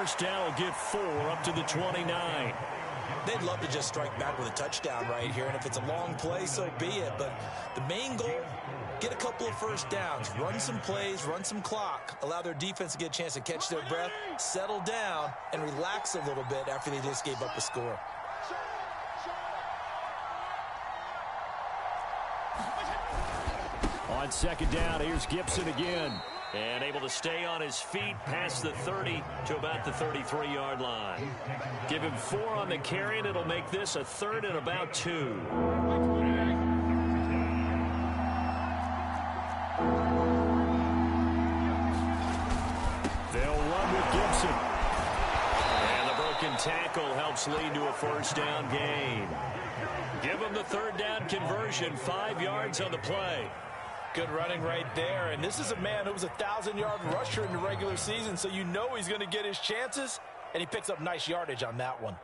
first down will get 4 up to the 29. They'd love to just strike back with a touchdown right here, and if it's a long play, so be it. But the main goal, get a couple of first downs, run some plays, run some clock, allow their defense to get a chance to catch their breath, settle down, and relax a little bit after they just gave up a score. On second down, here's Gibson again. And able to stay on his feet past the 30 to about the 33-yard line. Give him 4 on the carry, and it'll make this a 3rd and about 2. They'll run with Gibson. And the broken tackle helps lead to a first down gain. Give him the 3rd down conversion, 5 yards on the play. Good running right there, and this is a man who was a 1,000-yard rusher in the regular season, so you know he's going to get his chances, and he picks up nice yardage on that one.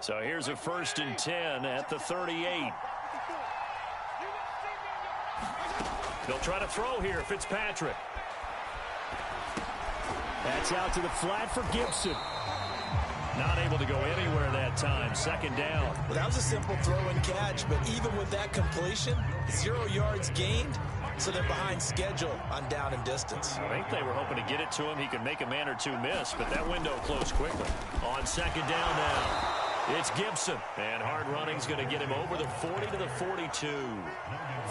So here's a 1st and 10 at the 38. They'll try to throw here, Fitzpatrick. That's out to the flat for Gibson. Not able to go anywhere that time. 2nd down. Well, that was a simple throw and catch, but even with that completion, 0 yards gained, so they're behind schedule on down and distance. I think they were hoping to get it to him. He could make a man or two miss, but that window closed quickly. On 2nd down now. It's Gibson, and hard running's going to get him over the 40 to the 42.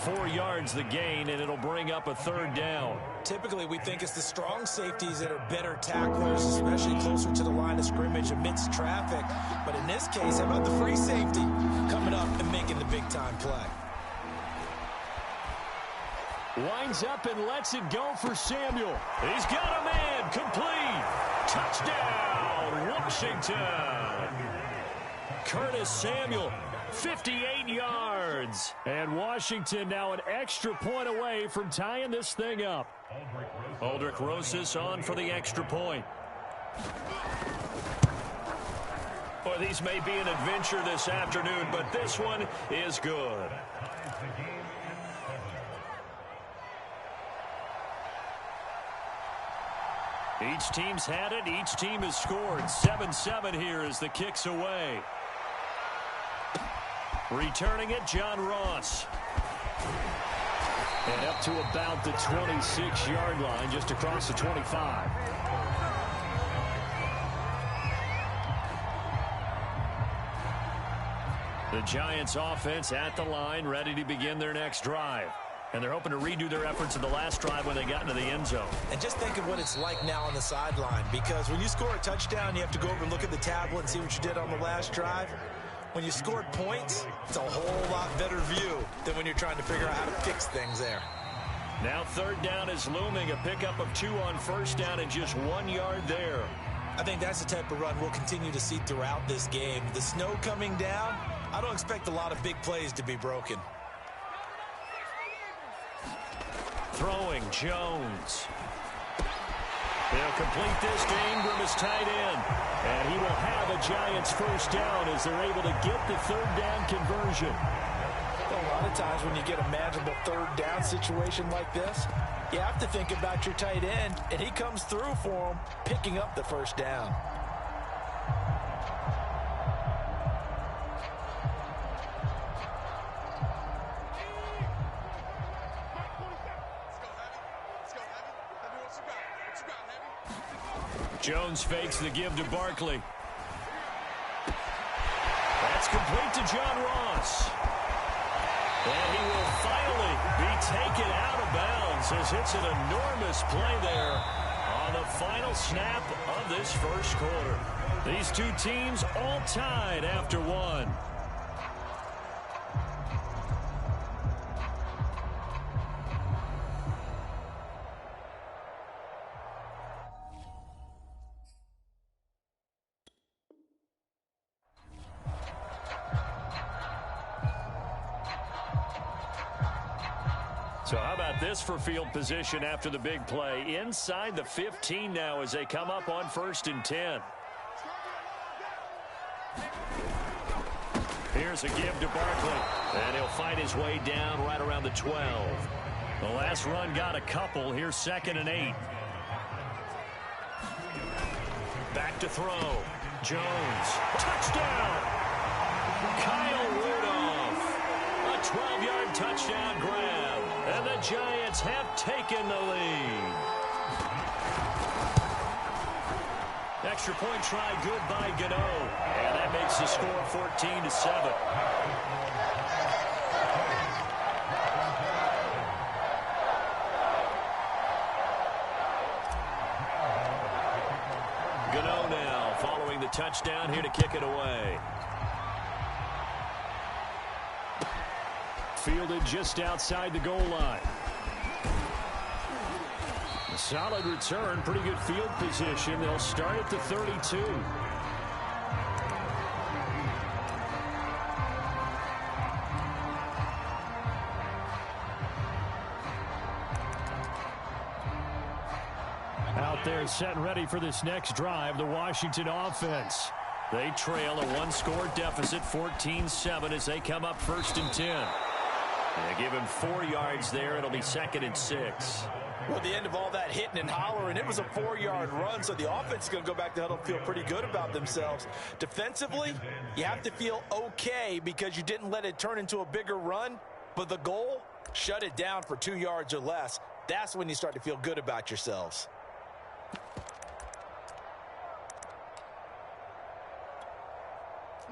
4 yards the gain, and it'll bring up a 3rd down. Typically, we think it's the strong safeties that are better tacklers, especially closer to the line of scrimmage amidst traffic. But in this case, how about the free safety coming up and making the big-time play? Winds up and lets it go for Samuel. He's got a man, complete. Touchdown, Washington. Curtis Samuel, 58 yards. And Washington now an extra point away from tying this thing up. Aldrich Rosas on for the extra point. Well, these may be an adventure this afternoon, but this one is good. Each team's had it. Each team has scored. 7-7 here as the kick's away. Returning it, John Ross. And up to about the 26-yard line, just across the 25. The Giants offense at the line, ready to begin their next drive. And they're hoping to redo their efforts in the last drive when they got into the end zone. And just think of what it's like now on the sideline, because when you score a touchdown, you have to go over and look at the tablet and see what you did on the last drive. When you scored points, it's a whole lot better view than when you're trying to figure out how to fix things there. Now 3rd down is looming, a pickup of 2 on 1st down and just 1 yard there. I think that's the type of run we'll continue to see throughout this game. The snow coming down, I don't expect a lot of big plays to be broken. Throwing, Jones. They'll complete this to Ingram as tight end. And he will have a Giants first down as they're able to get the 3rd down conversion. A lot of times when you get a manageable 3rd down situation like this, you have to think about your tight end, and he comes through for him, picking up the first down. Jones fakes the give to Barkley. That's complete to John Ross. And he will finally be taken out of bounds as it's an enormous play there on the final snap of this first quarter. These two teams all tied after one. So how about this for field position after the big play? Inside the 15 now as they come up on 1st and 10. Here Here's a give to Barkley. And he'll fight his way down right around the 12. The last run got a couple. Here's 2nd and 8. Back to throw. Jones. Touchdown! Kyle Rudolph. A 12-yard touchdown grab. And the Giants have taken the lead. Extra point try good by Gano. And that makes the score 14-7. Gano now following the touchdown here to kick it away. Fielded just outside the goal line. A solid return, pretty good field position. They'll start at the 32. Out there set and ready for this next drive, the Washington offense. They trail a one-score deficit, 14-7, as they come up 1st and 10. They give him 4 yards there. It'll be 2nd and 6. Well, at the end of all that hitting and hollering, it was a 4-yard run, so the offense is going to go back to huddle and feel pretty good about themselves. Defensively, you have to feel okay because you didn't let it turn into a bigger run, but the goal, shut it down for 2 yards or less. That's when you start to feel good about yourselves.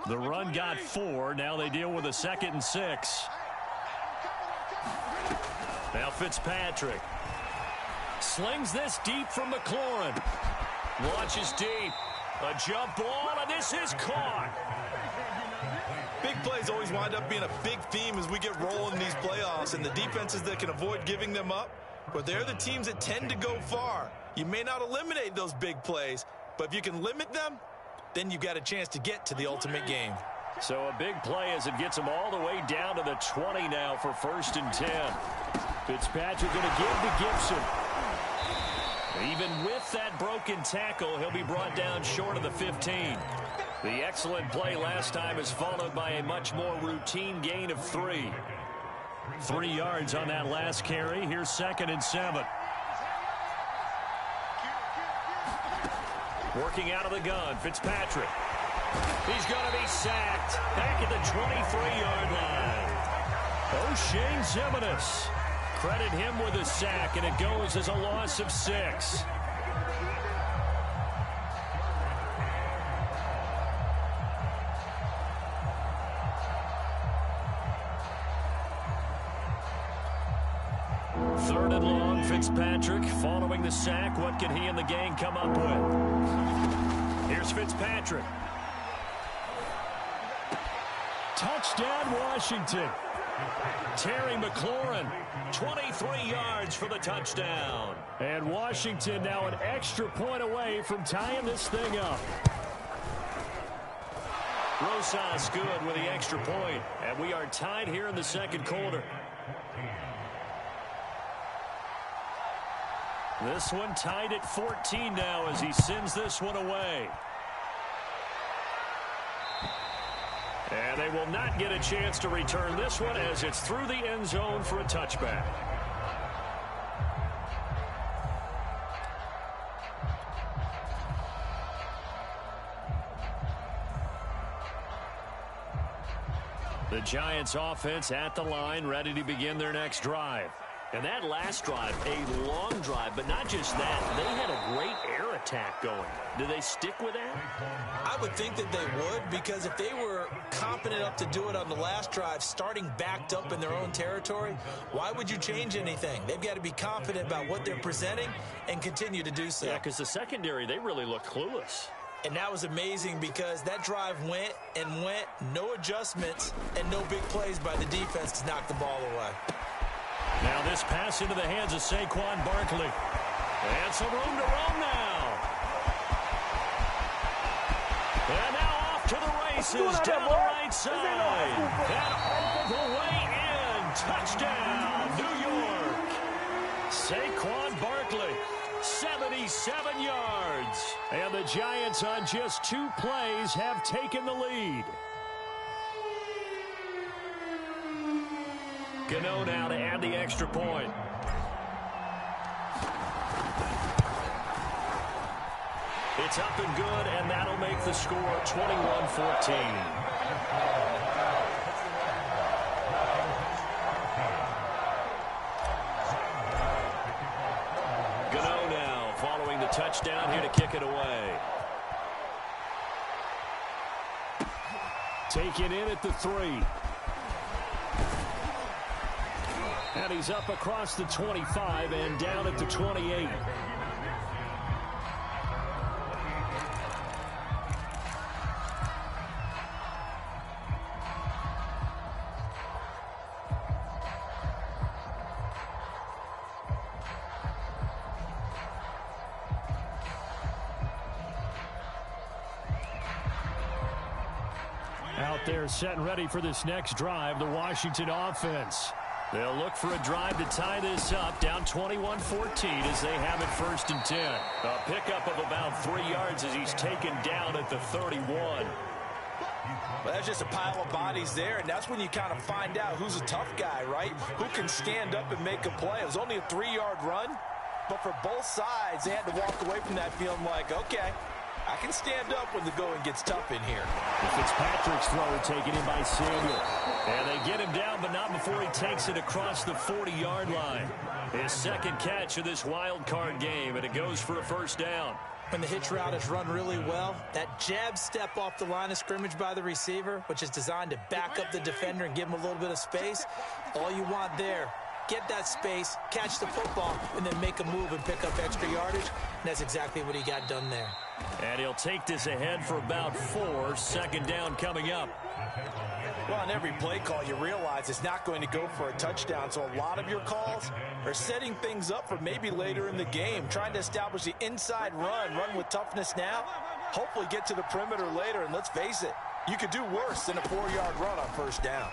The run got 4. Now they deal with a 2nd and 6. Now Fitzpatrick slings this deep from McLaurin. Launches deep. A jump ball, and this is caught. Big plays always wind up being a big theme as we get rolling in these playoffs, and the defenses that can avoid giving them up, but they're the teams that tend to go far. You may not eliminate those big plays, but if you can limit them, then you've got a chance to get to the ultimate game. So a big play as it gets them all the way down to the 20 now for 1st and 10. Fitzpatrick going to give to Gibson. Even with that broken tackle, he'll be brought down short of the 15. The excellent play last time is followed by a much more routine gain of 3. 3 yards on that last carry. Here's 2nd and 7. Working out of the gun, Fitzpatrick. He's going to be sacked back at the 23-yard line. O'Shane Ximines. Credit him with a sack, and it goes as a loss of 6. Third and long, Fitzpatrick following the sack. What can he and the gang come up with? Here's Fitzpatrick. Touchdown, Washington. Terry McLaurin, 23 yards for the touchdown. And Washington now an extra point away from tying this thing up. Rosas good with the extra point. And we are tied here in the 2nd quarter. This one tied at 14 now as he sends this one away. And they will not get a chance to return this one as it's through the end zone for a touchback. The Giants offense at the line, ready to begin their next drive. And that last drive, a long drive, but not just that. They had a great air attack going. Do they stick with that? I would think that they would, because if they were confident enough to do it on the last drive, starting backed up in their own territory, why would you change anything? They've got to be confident about what they're presenting and continue to do so. Yeah, because the secondary, they really looked clueless. And that was amazing because that drive went and went, no adjustments, and no big plays by the defense to knock the ball away. Now this pass into the hands of Saquon Barkley. And some room to roam now. And now off to the races down the right side. And all the way in. Touchdown, New York. Saquon Barkley, 77 yards. And the Giants on just 2 plays have taken the lead. Gano now to add the extra point. It's up and good, and that'll make the score 21-14. Gano now following the touchdown here to kick it away. Taken in at the 3. And he's up across the 25 and down at the 28. Out there set and ready for this next drive, the Washington offense. They'll look for a drive to tie this up, down 21-14 as they have it 1st and 10. A pickup of about 3 yards as he's taken down at the 31. Well, that's just a pile of bodies there, and that's when you kind of find out who's a tough guy, right? Who can stand up and make a play. It was only a 3-yard run, but for both sides, they had to walk away from that feeling like, okay, I can stand up when the going gets tough in here. Fitzpatrick's throw taken in by Samuel. And they get him down, but not before he takes it across the 40-yard line. His second catch of this wild card game, and it goes for a 1st down. When the hitch route is run really well, that jab step off the line of scrimmage by the receiver, which is designed to back up the defender and give him a little bit of space, all you want there, get that space, catch the football, and then make a move and pick up extra yardage. And that's exactly what he got done there. And he'll take this ahead for about 4. 2nd down coming up. Well, on every play call, you realize it's not going to go for a touchdown. So a lot of your calls are setting things up for maybe later in the game, trying to establish the inside run with toughness now, hopefully get to the perimeter later. And let's face it, you could do worse than a 4-yard run on 1st down.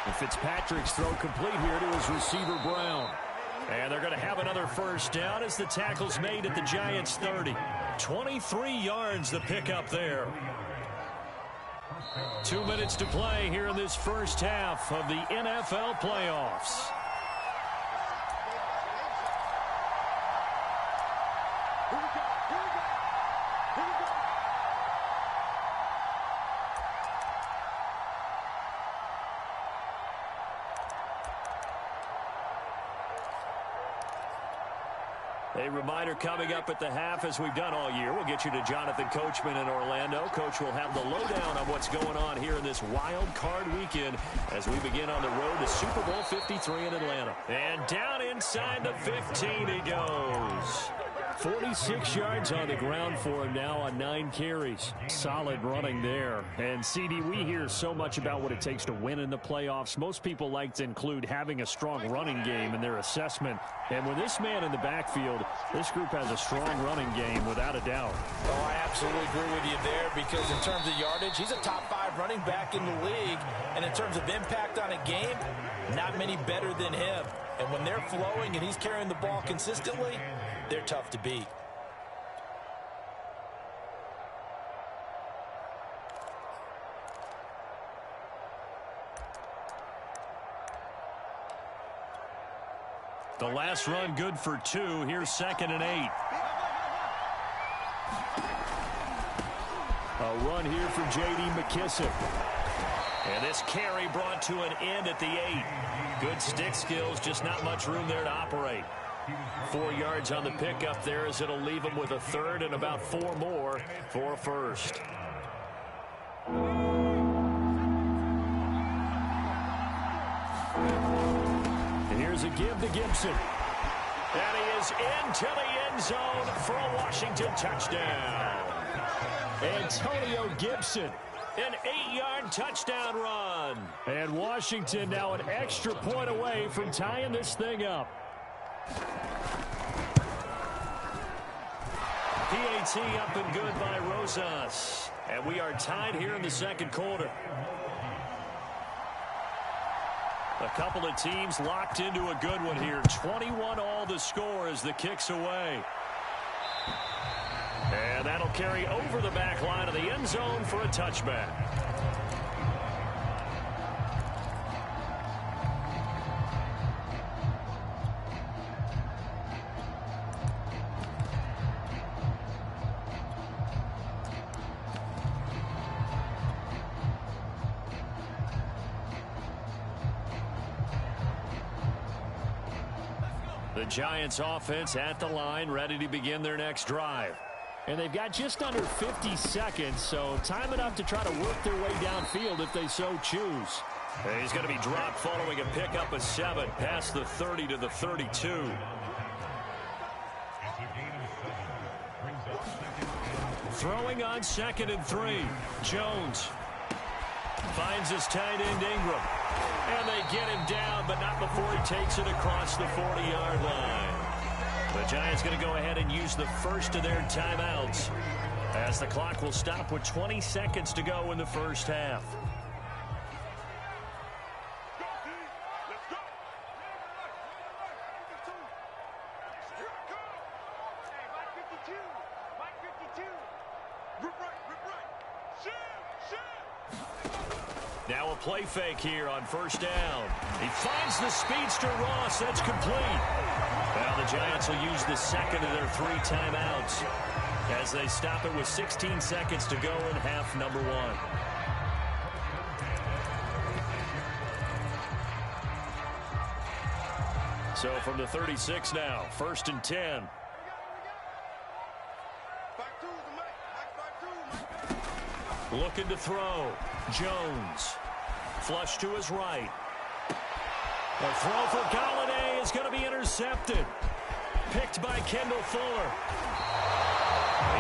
And Fitzpatrick's throw complete here to his receiver, Brown. And they're going to have another 1st down as the tackle's made at the Giants' 30. 23 yards the pickup there. 2 minutes to play here in this first half of the NFL playoffs. A reminder coming up at the half, as we've done all year. We'll get you to Jonathan Coachman in Orlando. Coach will have the lowdown on what's going on here in this wild card weekend as we begin on the road to Super Bowl 53 in Atlanta. And down inside the 15 he goes. 46 yards on the ground for him now on 9 carries. Solid running there. And, CD, we hear so much about what it takes to win in the playoffs. Most people like to include having a strong running game in their assessment. And with this man in the backfield, this group has a strong running game without a doubt. Oh, I absolutely agree with you there, because in terms of yardage, he's a top 5 running back in the league. And in terms of impact on a game, not many better than him. And when they're flowing and he's carrying the ball consistently, they're tough to beat. The last run good for 2. Here's 2nd and 8. A run here from J.D. McKissic. And this carry brought to an end at the 8. Good stick skills, just not much room there to operate. 4 yards on the pickup there, as it'll leave him with a 3rd and about 4 more for a 1st. Here's a give to Gibson. And he is into the end zone for a Washington touchdown. Antonio Gibson, an 8-yard touchdown run. And Washington now an extra point away from tying this thing up. PAT up and good by Rosas. And we are tied here in the 2nd quarter. A couple of teams locked into a good one here. 21 all the score as the kick's away. And that'll carry over the back line of the end zone for a touchback. The Giants offense at the line, ready to begin their next drive. And they've got just under 50 seconds, so time enough to try to work their way downfield if they so choose. And he's going to be dropped following a pickup of 7 past the 30 to the 32. Throwing on 2nd and 3. Jones finds his tight end Ingram. And they get him down, but not before he takes it across the 40-yard line. The Giants going to go ahead and use the first of their timeouts as the clock will stop with 20 seconds to go in the first half. Now a play fake here on first down. He finds the speedster Ross. That's complete. Now the Giants will use the second of their 3 timeouts as they stop it with 16 seconds to go in half number 1. So from the 36 now, 1st and 10. Looking to throw. Jones. Flush to his right. The throw for Golladay is going to be intercepted. Picked by Kendall Fuller.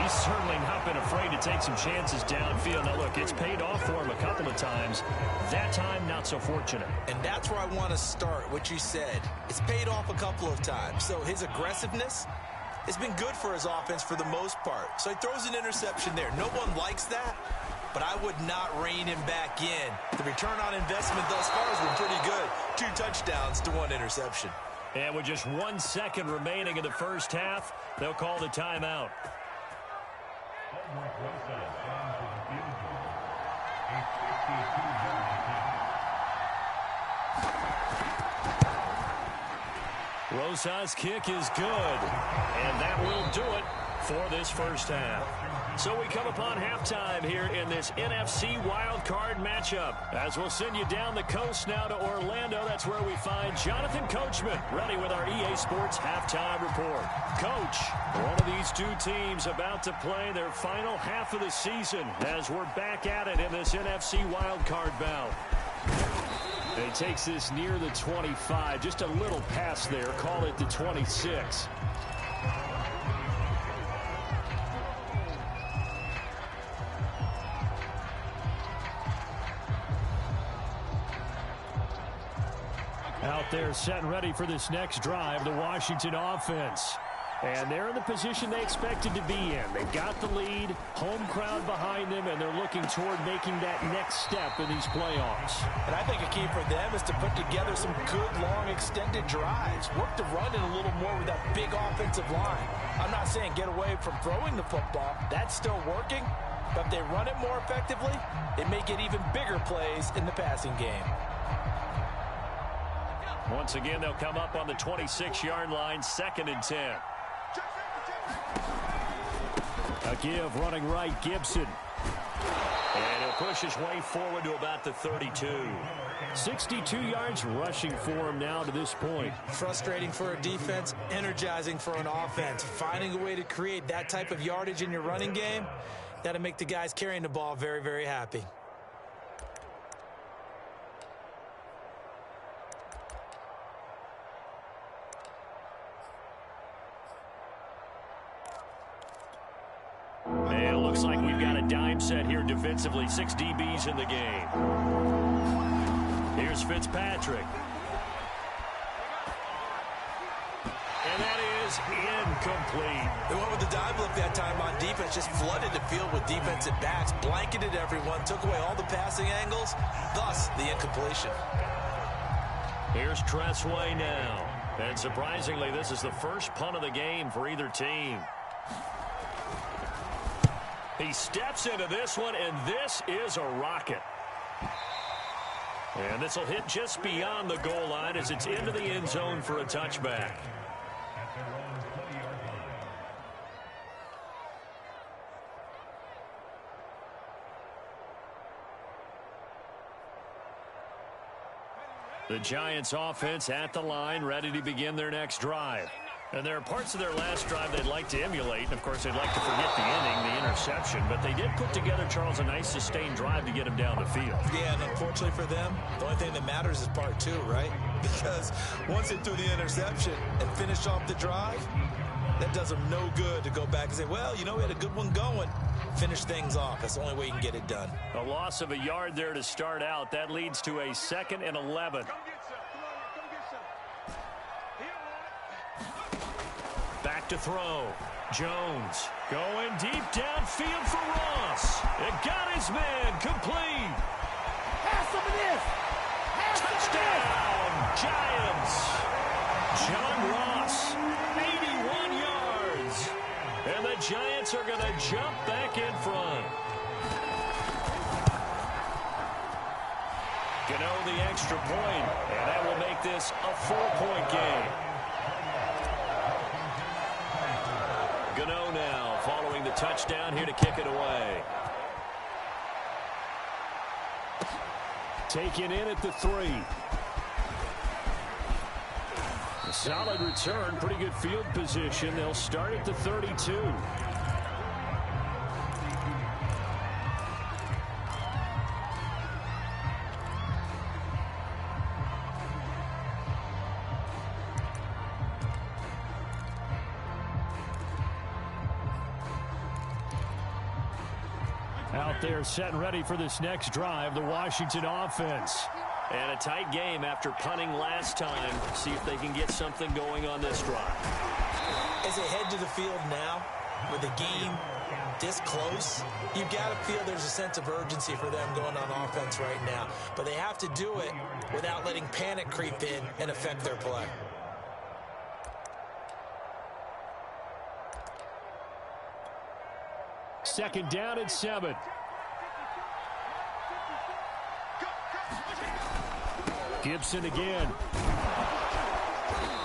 He's certainly not been afraid to take some chances downfield. Now, look, it's paid off for him a couple of times. That time, not so fortunate. And that's where I want to start, what you said. It's paid off a couple of times. So his aggressiveness has been good for his offense for the most part. So he throws an interception there. No one likes that, but I would not rein him back in. The return on investment thus far has been pretty good. 2 touchdowns to 1 interception. And with just 1 second remaining in the first half, they'll call the timeout. Rosas' kick is good, and that will do it for this first half. So we come upon halftime here in this NFC wildcard matchup. As we'll send you down the coast now to Orlando, that's where we find Jonathan Coachman ready with our EA Sports halftime report. Coach, one of these 2 teams about to play their final half of the season as we're back at it in this NFC wildcard bout. It takes this near the 25, just a little past there, call it the 26. Out there set and ready for this next drive, the Washington offense. And they're in the position they expected to be in. They've got the lead, home crowd behind them, and they're looking toward making that next step in these playoffs. And I think a key for them is to put together some good, long, extended drives. Work the run in a little more with that big offensive line. I'm not saying get away from throwing the football. That's still working. But if they run it more effectively, it may get even bigger plays in the passing game. Once again, they'll come up on the 26-yard line, 2nd and 10. A give running right, Gibson. And he'll push his way forward to about the 32. 62 yards rushing for him now to this point. Frustrating for a defense, energizing for an offense. Finding a way to create that type of yardage in your running game, that'll make the guys carrying the ball very, very happy. And it looks like we've got a dime set here defensively. 6 DBs in the game. Here's Fitzpatrick. And that is incomplete. They went with the dive look that time on defense. Just flooded the field with defensive backs. Blanketed everyone. Took away all the passing angles. Thus, the incompletion. Here's Tressway now. And surprisingly, this is the first punt of the game for either team. He steps into this one, and this is a rocket. And this will hit just beyond the goal line as it's into the end zone for a touchback. The Giants offense at the line, ready to begin their next drive. And there are parts of their last drive they'd like to emulate. And, of course, they'd like to forget the inning, the interception. But they did put together, Charles, a nice sustained drive to get him down the field. Yeah, and unfortunately for them, the only thing that matters is part two, right? Because once they threw the interception and finished off the drive, that does them no good to go back and say, well, you know, we had a good one going. Finish things off. That's the only way you can get it done. A loss of a yard there to start out. That leads to a 2nd and 11. Back to throw. Jones going deep downfield for Ross. It got his man complete. Touchdown, Giants. John Ross, 81 yards. And the Giants are going to jump back in front. Gano the extra point, and that will make this a 4-point game. Gano now following the touchdown here to kick it away. Taken in at the 3. A solid return, pretty good field position. They'll start at the 32. Out there set and ready for this next drive, the Washington offense. And a tight game after punting last time. See if they can get something going on this drive. As they head to the field now, with the game this close, you've got to feel there's a sense of urgency for them going on offense right now. But they have to do it without letting panic creep in and affect their play. Second down and 7. Gibson again.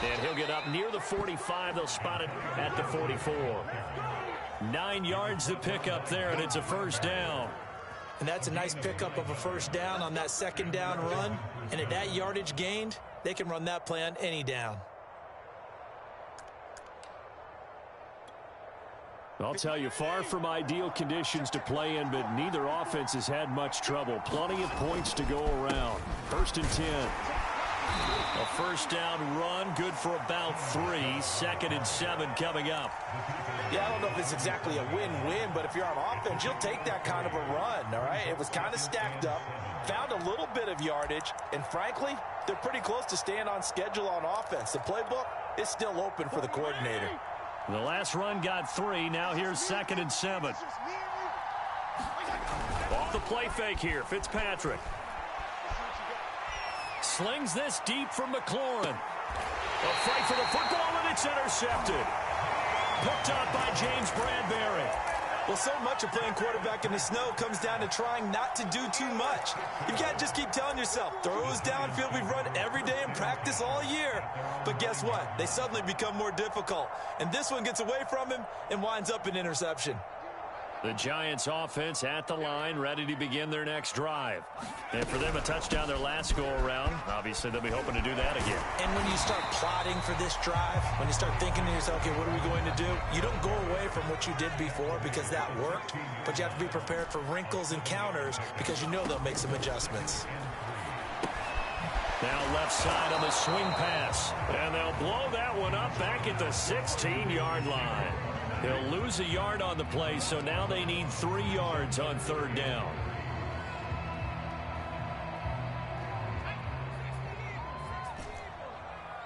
And he'll get up near the 45. They'll spot it at the 44. 9 yards to pick up there, and it's a first down. And that's a nice pickup of a first down on that second down run. And at that yardage gained, they can run that play on any down. I'll tell you, far from ideal conditions to play in, but neither offense has had much trouble. Plenty of points to go around. 1st and 10. A first down run, good for about 3. 2nd and 7 coming up. Yeah, I don't know if it's exactly a win-win, but if you're on offense, you'll take that kind of a run, all right? It was kind of stacked up, found a little bit of yardage, and frankly, they're pretty close to staying on schedule on offense. The playbook is still open for the coordinator. The last run got 3. Now here's 2nd and 7. Off the play fake here, Fitzpatrick. Slings this deep from McLaurin. A fight for the football, and it's intercepted. Picked up by James Bradbury. Well, so much of playing quarterback in the snow comes down to trying not to do too much. You've got to just keep telling yourself, throws downfield we've run every day in practice all year. But guess what? They suddenly become more difficult. And this one gets away from him and winds up an interception. The Giants offense at the line, ready to begin their next drive. And for them, a touchdown their last go-around. Obviously, they'll be hoping to do that again. And when you start plotting for this drive, when you start thinking to yourself, okay, what are we going to do? You don't go away from what you did before because that worked, but you have to be prepared for wrinkles and counters because you know they'll make some adjustments. Now left side on the swing pass. And they'll blow that one up back at the 16-yard line. They'll lose a yard on the play, so now they need 3 yards on 3rd down.